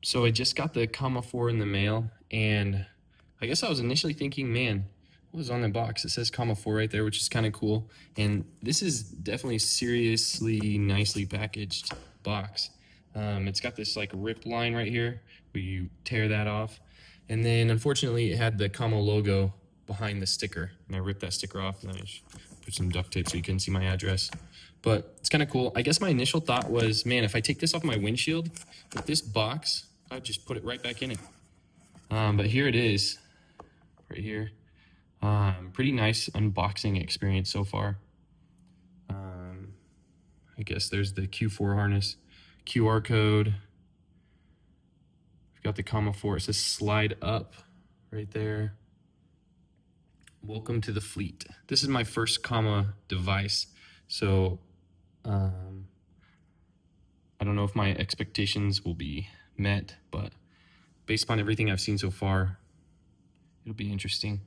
So I just got the Comma 4 in the mail, and I guess I was initially thinking, man, what was on the box? It says Comma 4 right there, which is kind of cool. And this is definitely seriously nicely packaged box. It's got this like rip line right here where you tear that off. And then unfortunately it had the Comma logo behind the sticker, and I ripped that sticker off, and then I just put some duct tape so you couldn't see my address. But it's kind of cool. I guess my initial thought was, man, if I take this off my windshield with this box, I'd just put it right back in it. But here it is, right here. Pretty nice unboxing experience so far. I guess there's the Q4 harness, QR code. We've got the Comma 4. It says slide up right there. Welcome to the fleet. This is my first Comma device, so I don't know if my expectations will be met, but based upon everything I've seen so far, it'll be interesting.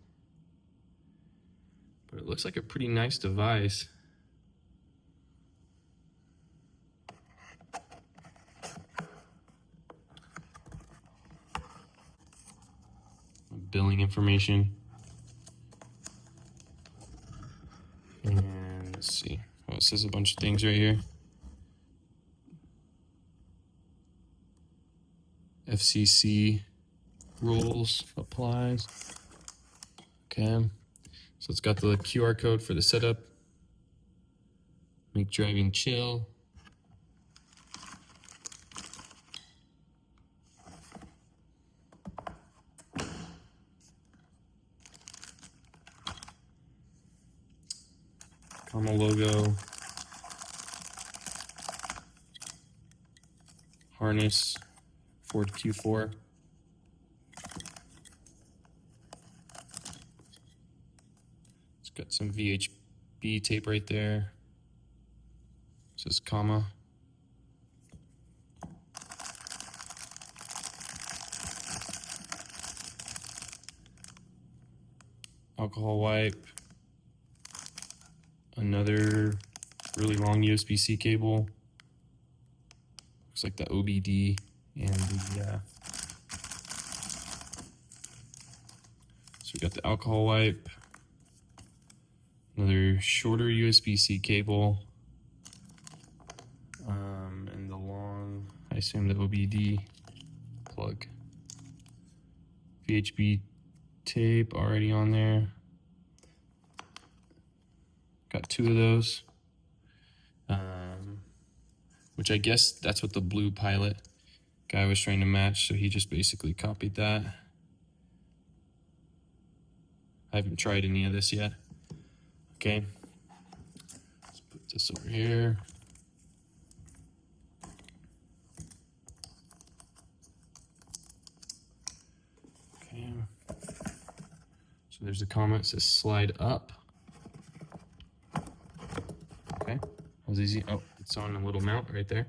But it looks like a pretty nice device. Billing information. And let's see. Oh, it says a bunch of things right here. FCC rules applies. Okay. So it's got the QR code for the setup. Make driving chill. Comma logo. Harness. Ford Q4. It's got some VHB tape right there. It says Comma. Alcohol wipe. Another really long USB-C cable. Looks like the OBD and the so we got the alcohol wipe. Another shorter USB-C cable. And the long, I assume the OBD plug. VHB tape already on there. Got 2 of those. Which I guess that's what the blue Pilot guy was trying to match, so he just basically copied that. I haven't tried any of this yet. Okay. Let's put this over here. Okay. So there's a comment that says slide up. Okay. That was easy. Oh, it's on a little mount right there.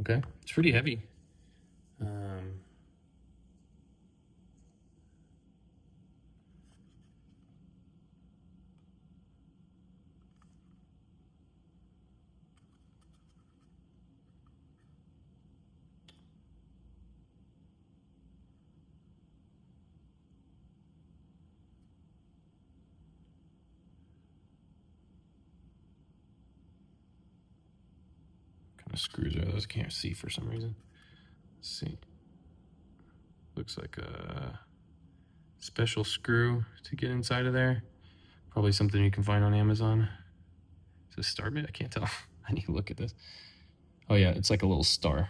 Okay. It's pretty heavy. Kind of screws are those? Can't see for some reason. Let's see. Looks like a special screw to get inside of there. Probably something you can find on Amazon. Is this star bit? I can't tell. I need to look at this. Oh yeah, it's like a little star.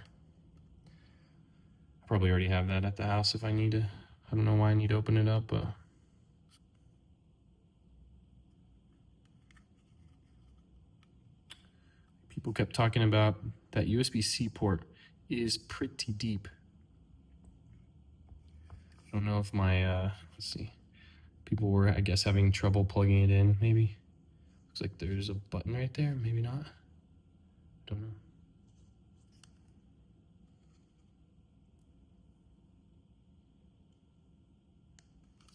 I probably already have that at the house if I need to. I don't know why I need to open it up, but people kept talking about that USB-C port is pretty deep. I don't know if my, let's see, people were, I guess, having trouble plugging it in, maybe. Looks like there's a button right there, maybe not. Don't know.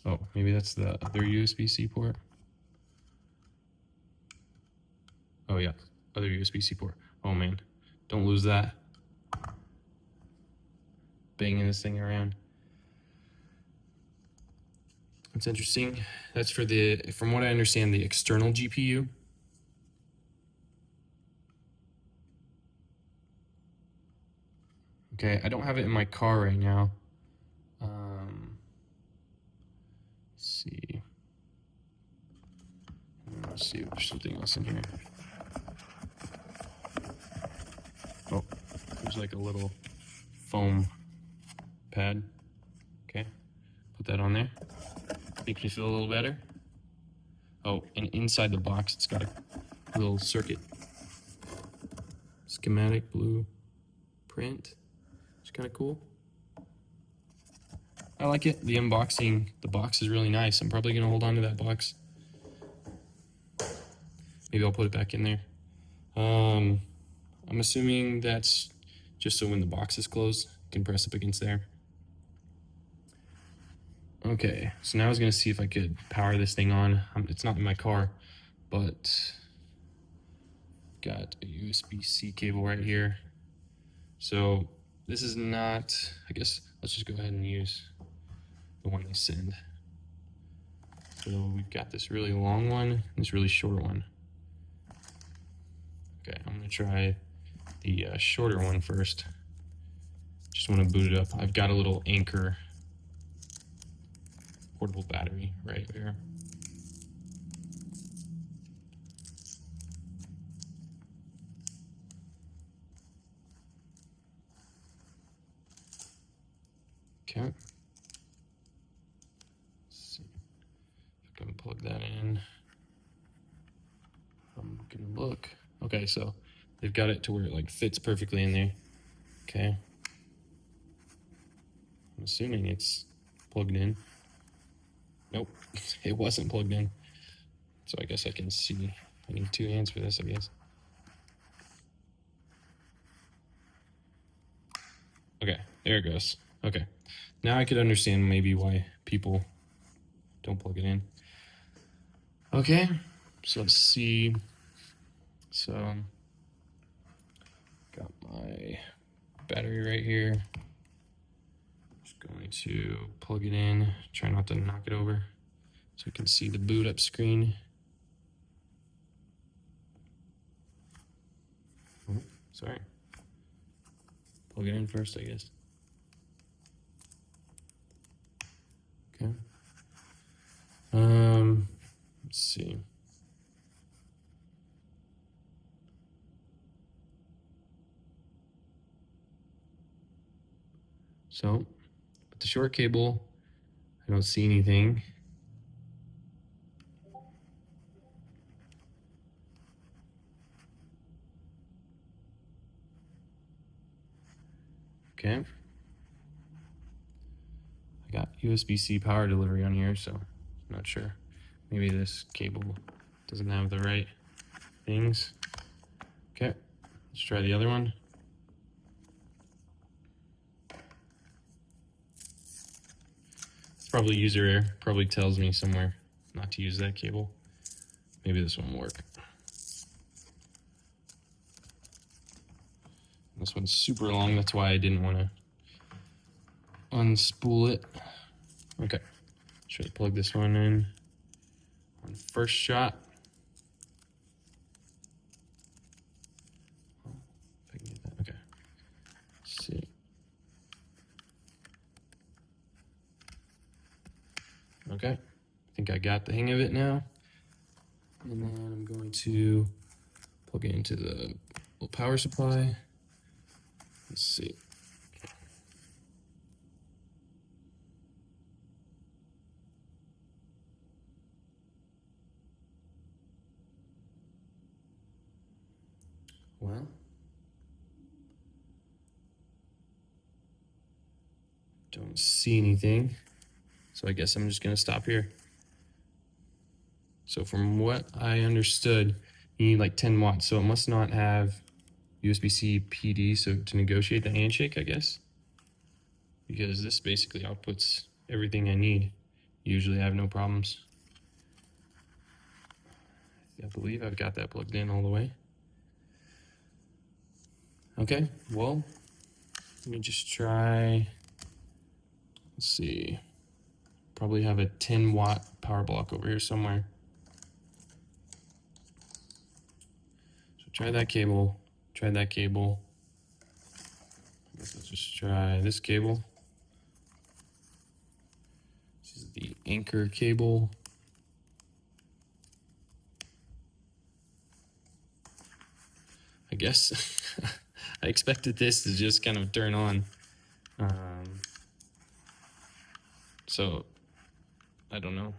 Oh, maybe that's the other USB-C port. Oh yeah, other USB-C port. Oh man, Don't lose that. Banging this thing around. It's interesting. That's for the, from what I understand, the external GPU. Okay, I don't have it in my car right now. Let's see. Let's see if there's something else in here. Oh, there's like a little foam pad. Okay, put that on there. Makes me feel a little better. Oh, and inside the box, it's got a little circuit schematic blueprint. It's kind of cool. I like it. The unboxing, the box is really nice. I'm probably gonna hold on to that box. Maybe I'll put it back in there. I'm assuming that's just so when the box is closed, you can press up against there. Okay, so now I was gonna see if I could power this thing on. It's not in my car, but got a USB-C cable right here. So this is not, I guess let's just go ahead and use the one they send. So we've got this really long one and this really short one. Okay, I'm gonna try the shorter one first. Just want to boot it up. I've got a little Anker portable battery right there. Okay. Let's see if I can plug that in. I'm gonna look. Okay, so they've got it to where it like fits perfectly in there. Okay. I'm assuming it's plugged in. Nope, it wasn't plugged in. So I guess I can see. I need 2 hands for this, I guess. Okay, there it goes. Okay, now I could understand maybe why people don't plug it in. Okay, so let's see. So, got my battery right here. Just going to plug it in, try not to knock it over so you can see the boot up screen. Oh, sorry. Plug it in first, I guess. Okay. Let's see. So, with the short cable, I don't see anything. Okay. I got USB-C power delivery on here, so I'm not sure. Maybe this cable doesn't have the right things. Okay, let's try the other one. It's probably user error. Probably tells me somewhere not to use that cable. Maybe this one will work. This one's super long, that's why I didn't want to unspool it. Okay, should I plug this one in on first shot? Oh, if I can get that. Okay, let's see. Okay, I think I got the hang of it now. And then I'm going to plug it into the little power supply. Let's see. Well, don't see anything. So I guess I'm just gonna stop here. So from what I understood, you need like 10 watts. So it must not have USB-C PD, so to negotiate the handshake, I guess. Because this basically outputs everything I need. Usually I have no problems. I believe I've got that plugged in all the way. Okay, well, let me just try, let's see, probably have a 10-watt power block over here somewhere. So try that cable, try that cable. I guess let's just try this cable. This is the Anker cable. I guess I expected this to just kind of turn on. So I don't know.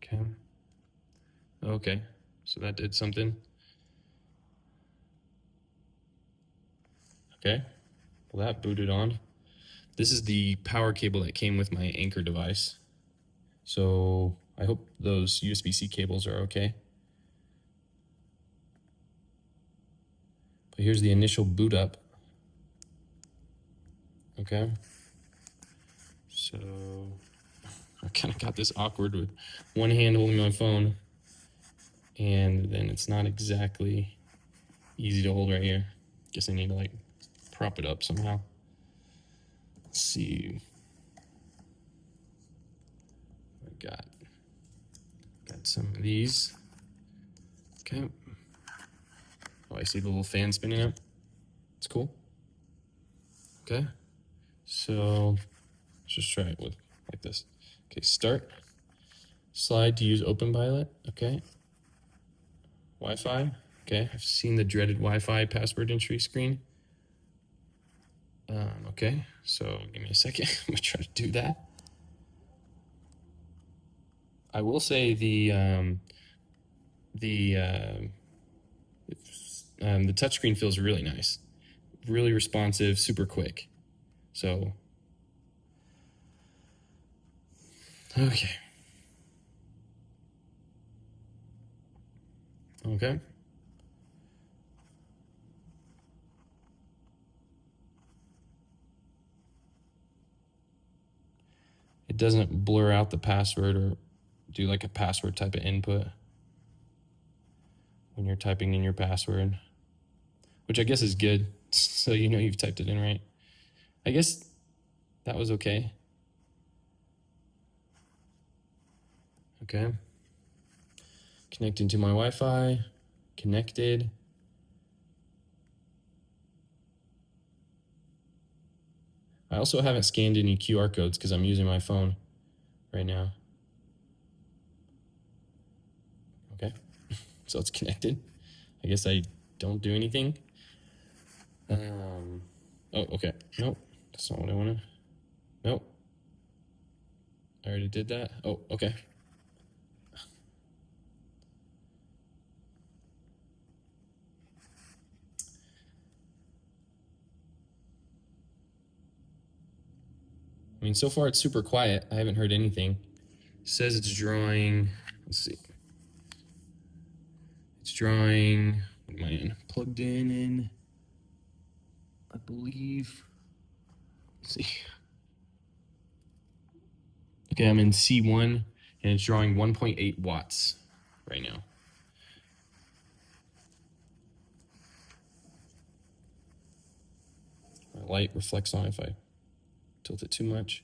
Okay. Okay. So that did something. Okay. Well, that booted on. This is the power cable that came with my Anker device. So I hope those USB-C cables are okay. But here's the initial boot up. Okay. So I kind of got this awkward with one hand holding my phone, and then it's not exactly easy to hold right here. Guess I need to like prop it up somehow. Let's see. I got some of these. Okay. Oh, I see the little fan spinning up. It's cool. Okay. So let's just try it with like this. Okay, start. Slide to use OpenPilot. Okay. Wi-Fi. Okay, I've seen the dreaded Wi-Fi password entry screen. Okay, so give me a second. I'm gonna try to do that. I will say the touchscreen feels really nice, really responsive, super quick. So, okay. Okay. It doesn't blur out the password or do like a password type of input when you're typing in your password, which I guess is good. So you know you've typed it in right. I guess that was okay. Okay. Connecting to my Wi-Fi. Connected. I also haven't scanned any QR codes because I'm using my phone right now. Okay. So it's connected. I guess I don't do anything. Oh, okay. Nope. That's not what I wanted. Nope. I already did that. Oh, okay. I mean, so far it's super quiet. I haven't heard anything. It says it's drawing. Let's see. It's drawing. What am I in? Plugged in, I believe. Let's see. Okay, I'm in C1 and it's drawing 1.8 watts right now. My light reflects on if I tilt it too much.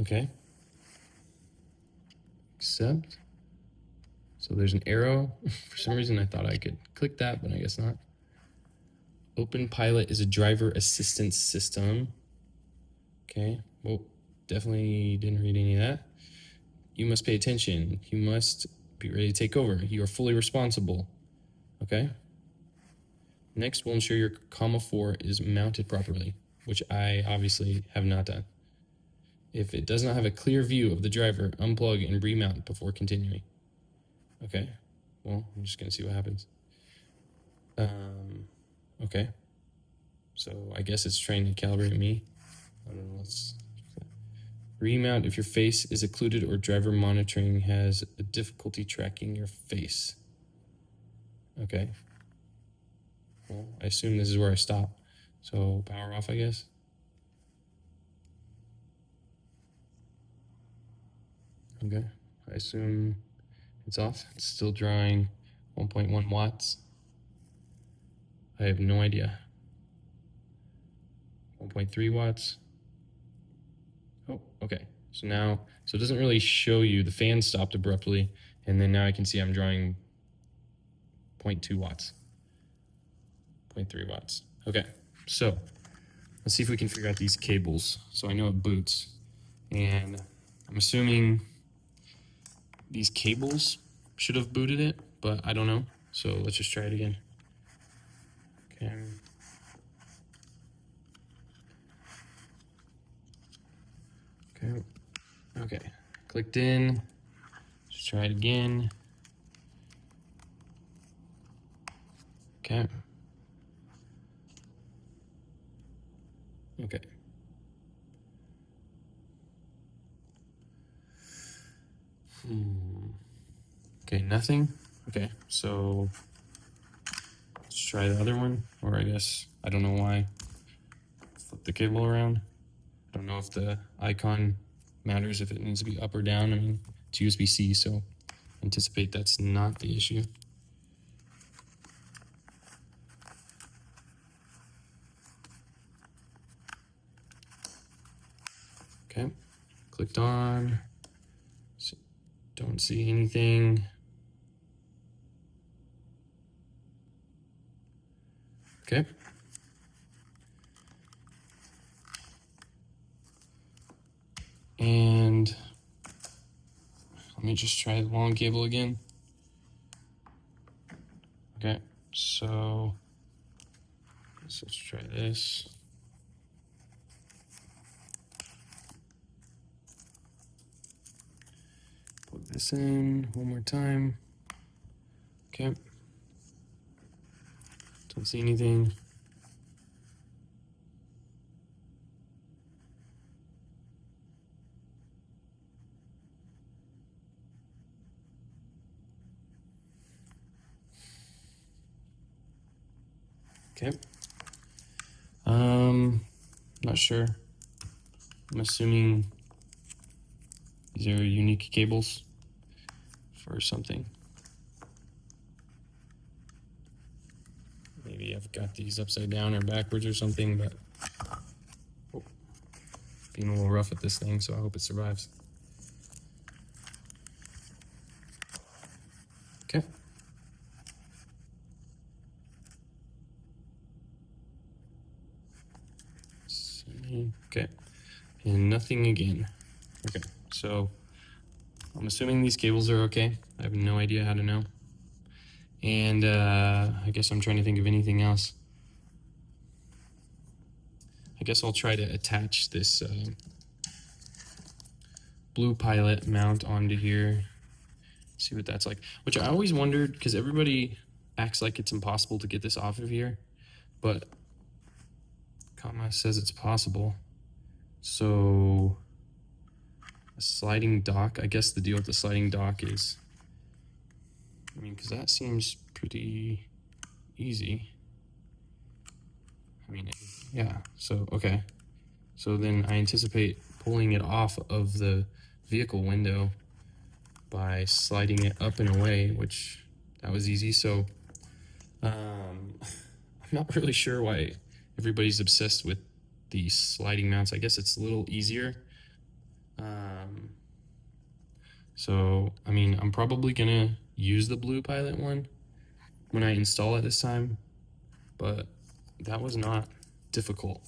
Okay. Accept. So there's an arrow. For some reason I thought I could click that, but I guess not. OpenPilot is a driver assistance system. Okay. Well, definitely didn't read any of that. You must pay attention. You must be ready to take over. You are fully responsible. Okay. Next, we'll ensure your comma 4 is mounted properly, which I obviously have not done. If it does not have a clear view of the driver, unplug and remount before continuing. Okay. Well, I'm just gonna see what happens. Okay. So I guess it's trying to calibrate me. I don't know. Let's Remount if your face is occluded or driver monitoring has a difficulty tracking your face. Okay. Well, I assume this is where I stop. So power off, I guess. Okay. I assume it's off. It's still drawing 1.1 watts. I have no idea. 1.3 watts. Oh, okay. So now, so it doesn't really show you, the fan stopped abruptly, and then now I can see I'm drawing 0.2 watts. 0.3 watts. Okay, so let's see if we can figure out these cables. So I know it boots, and I'm assuming these cables should have booted it, but I don't know. So let's just try it again. Okay. Okay. Okay. Clicked in. Let's try it again. Okay. Okay. Okay, nothing. Okay, so let's try the other one, or I guess, I don't know why. Flip the cable around. I don't know if the icon matters, if it needs to be up or down. I mean, it's USB-C, so anticipate that's not the issue. Okay, clicked on. Don't see anything. Okay. And let me just try the long cable again. Okay, so let's try this. Plug this in one more time. Okay. Don't see anything. Okay. Not sure. I'm assuming these are unique cables for something. Maybe I've got these upside down or backwards or something, but being a little rough at this thing, so I hope it survives. Okay. Okay. And nothing again. Okay, so I'm assuming these cables are okay. I have no idea how to know. And I guess I'm trying to think of anything else. I guess I'll try to attach this Blue Pilot mount onto here. See what that's like. Which I always wondered, because everybody acts like it's impossible to get this off of here, but Comma says it's possible. So a sliding dock, I guess the deal with the sliding dock is, I mean, because that seems pretty easy. I mean, yeah, so, okay. So then I anticipate pulling it off of the vehicle window by sliding it up and away, which that was easy. So I'm not really sure why everybody's obsessed with the sliding mounts. I guess it's a little easier. So, I mean, I'm probably gonna use the Blue Pilot one when I install it this time, but that was not difficult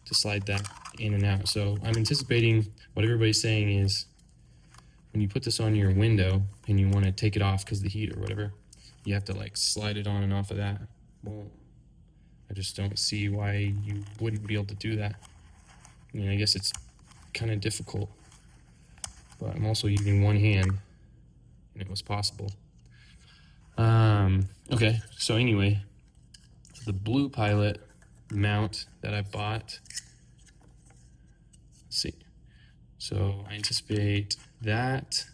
to slide that in and out. So I'm anticipating what everybody's saying is when you put this on your window and you want to take it off because of the heat or whatever, you have to like slide it on and off of that. Well, I just don't see why you wouldn't be able to do that. I mean, I guess it's kind of difficult, but I'm also using one hand and it was possible. Okay, so anyway, the Blue Pilot mount that I bought, let's see. So I anticipate that.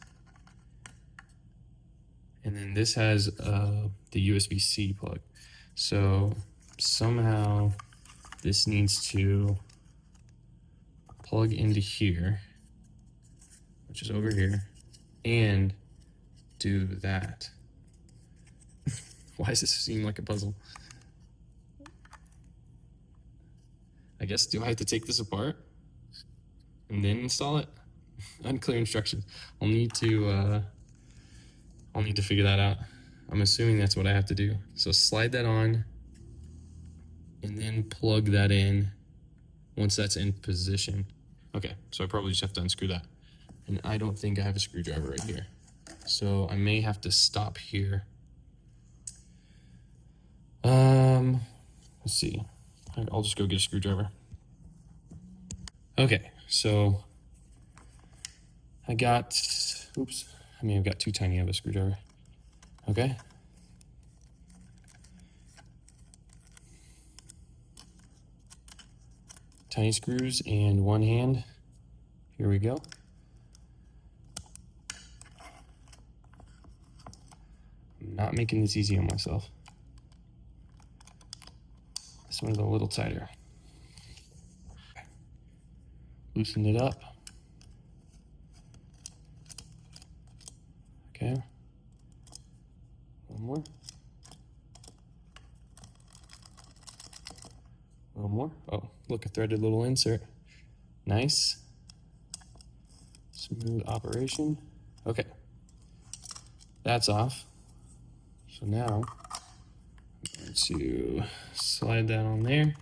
And then this has the USB-C plug. So somehow this needs to plug into here, which is over here, and do that. Why does this seem like a puzzle? I guess, do I have to take this apart and then install it? Unclear instructions. I'll need to figure that out. I'm assuming that's what I have to do. So slide that on and then plug that in once that's in position. Okay, so I probably just have to unscrew that. And I don't think I have a screwdriver right here. So I may have to stop here. Let's see. I'll just go get a screwdriver. Okay, so I may have got too tiny of a screwdriver. Okay. Tiny screws and one hand. Here we go. I'm not making this easy on myself. This one's a little tighter. Loosen it up. Okay. One more. One more. Oh, look, a threaded little insert. Nice. Smooth operation. Okay. That's off. So now I'm going to slide that on there.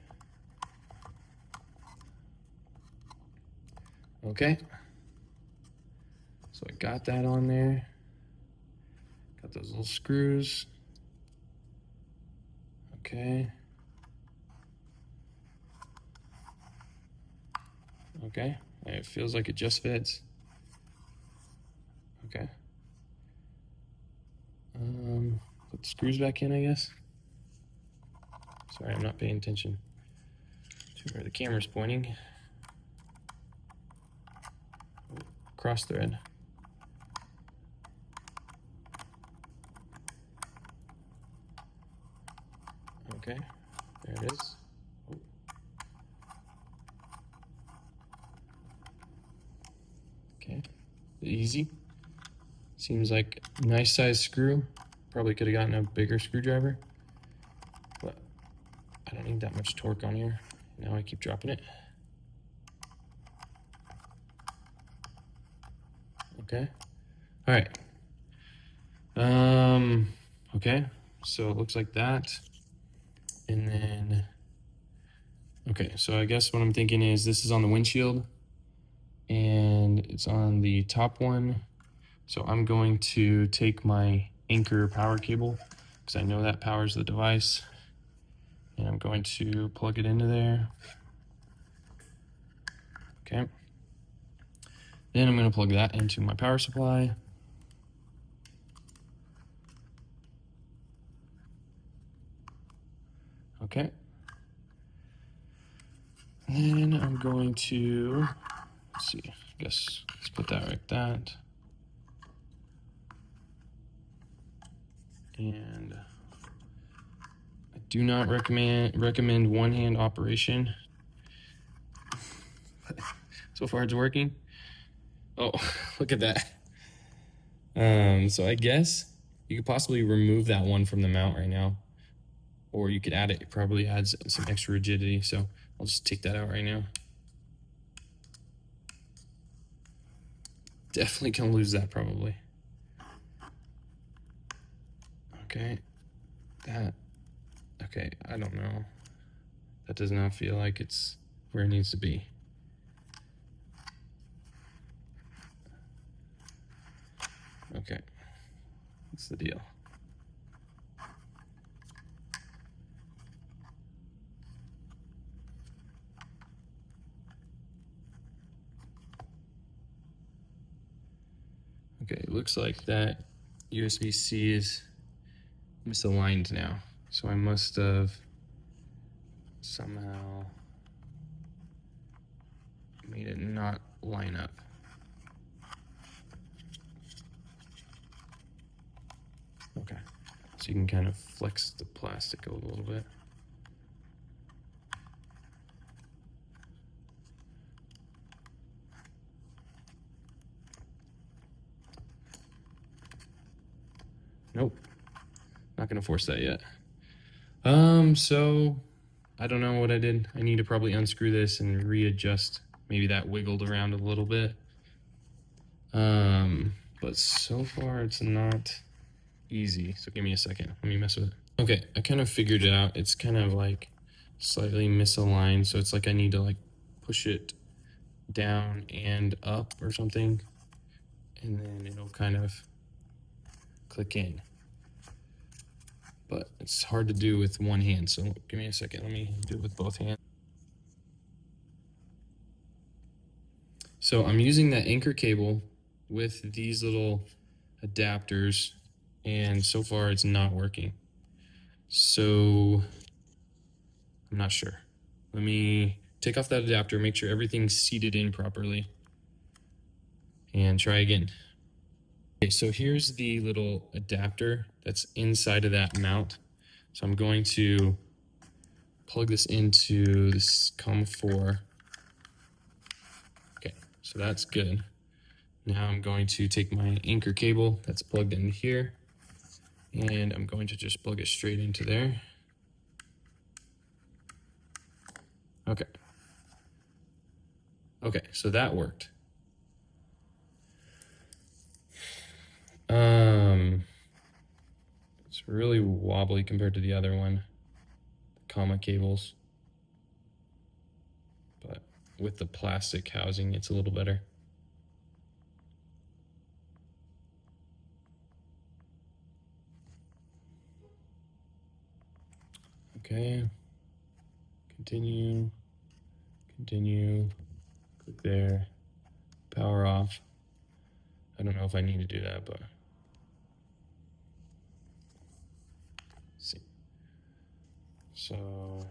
Okay. So I got that on there. Got those little screws. Okay. Okay. It feels like it just fits. Okay. Put the screws back in, I guess. Sorry, I'm not paying attention to where the camera's pointing. Cross thread. Okay, there it is. Oh. Okay, easy. Seems like a nice size screw. Probably could have gotten a bigger screwdriver, but I don't need that much torque on here. Now I keep dropping it. Okay. All right. Okay. So it looks like that. And then, okay. So I guess what I'm thinking is this is on the windshield and it's on the top one. So I'm going to take my Anker power cable because I know that powers the device. And I'm going to plug it into there. Okay. Then I'm going to plug that into my power supply. Okay. And then I'm going to, let's see, I guess let's put that like that. And I do not recommend one-hand operation. So far it's working. Oh, look at that. So I guess you could possibly remove that one from the mount right now, or you could add it. It probably adds some extra rigidity. So I'll just take that out right now. Definitely gonna lose that probably. Okay, okay, I don't know. That does not feel like it's where it needs to be. Okay, what's the deal? Okay, it looks like that USB-C is misaligned now. So I must have somehow made it not line up. Okay, so you can kind of flex the plastic a little bit. Nope, not gonna force that yet. So I don't know what I did. I need to probably unscrew this and readjust. Maybe that wiggled around a little bit. But so far it's not easy. So give me a second. Let me mess with it. Okay, I kind of figured it out. It's kind of like slightly misaligned. So it's like I need to like push it down and up or something. And then it'll kind of click in. But it's hard to do with one hand. So give me a second. Let me do it with both hands. So I'm using that anchor cable with these little adapters, and so far it's not working. So I'm not sure. Let me take off that adapter, make sure everything's seated in properly, and try again. Okay, so here's the little adapter that's inside of that mount. So I'm going to plug this into this COM4. Okay, so that's good. Now I'm going to take my anchor cable that's plugged in here, and I'm going to just plug it straight into there. Okay. Okay, so that worked. It's really wobbly compared to the other one, comma cables. But with the plastic housing, it's a little better. Okay, continue, click there, power off. I don't know if I need to do that, but let's see. So,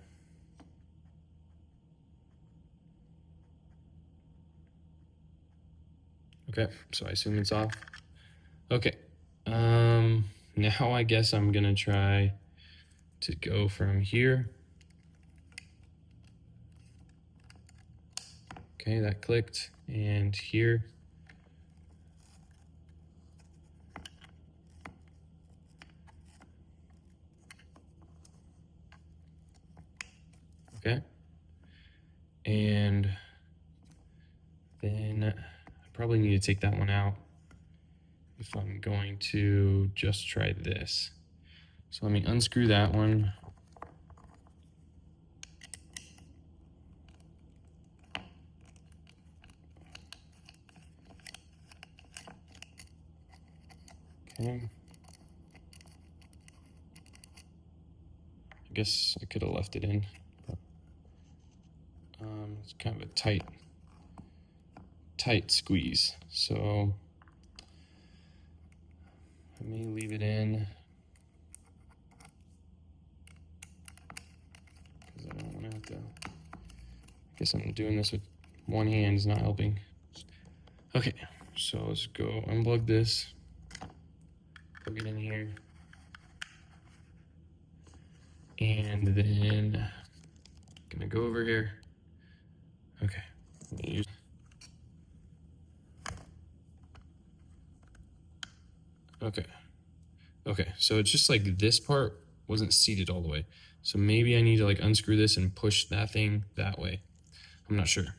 okay, so I assume it's off. Okay, now I guess I'm gonna try to go from here. Okay, that clicked, and here. Okay. And then I probably need to take that one out if I'm going to just try this. So let me unscrew that one. Okay. I guess I could have left it in. But, it's kind of a tight squeeze. So let me leave it in. Because I don't want to have to. I guess I'm doing this with one hand is not helping. Okay, so let's go unplug this. Plug it in here. And then I'm gonna go over here. Okay. Okay, so it's just like this part wasn't seated all the way. So maybe I need to like unscrew this and push that thing that way. I'm not sure.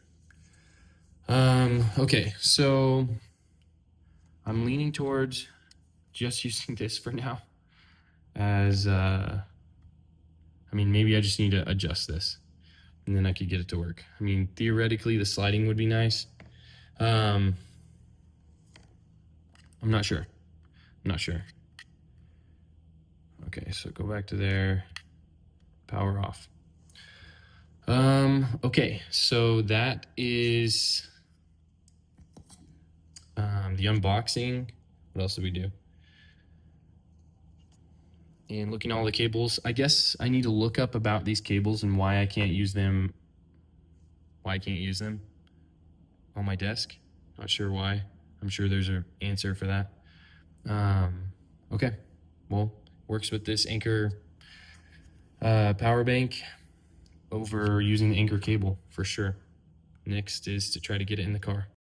Okay, so I'm leaning towards just using this for now as, I mean, maybe I just need to adjust this and then I could get it to work. I mean, theoretically the sliding would be nice. I'm not sure. Okay, so go back to there, power off. Okay, so that is the unboxing. What else did we do? And looking at all the cables, I guess I need to look up about these cables and why I can't use them. Why I can't use them on my desk. Not sure why. I'm sure there's an answer for that. Okay. well, works with this Anchor power bank over using the Anchor cable for sure. Next is to try to get it in the car.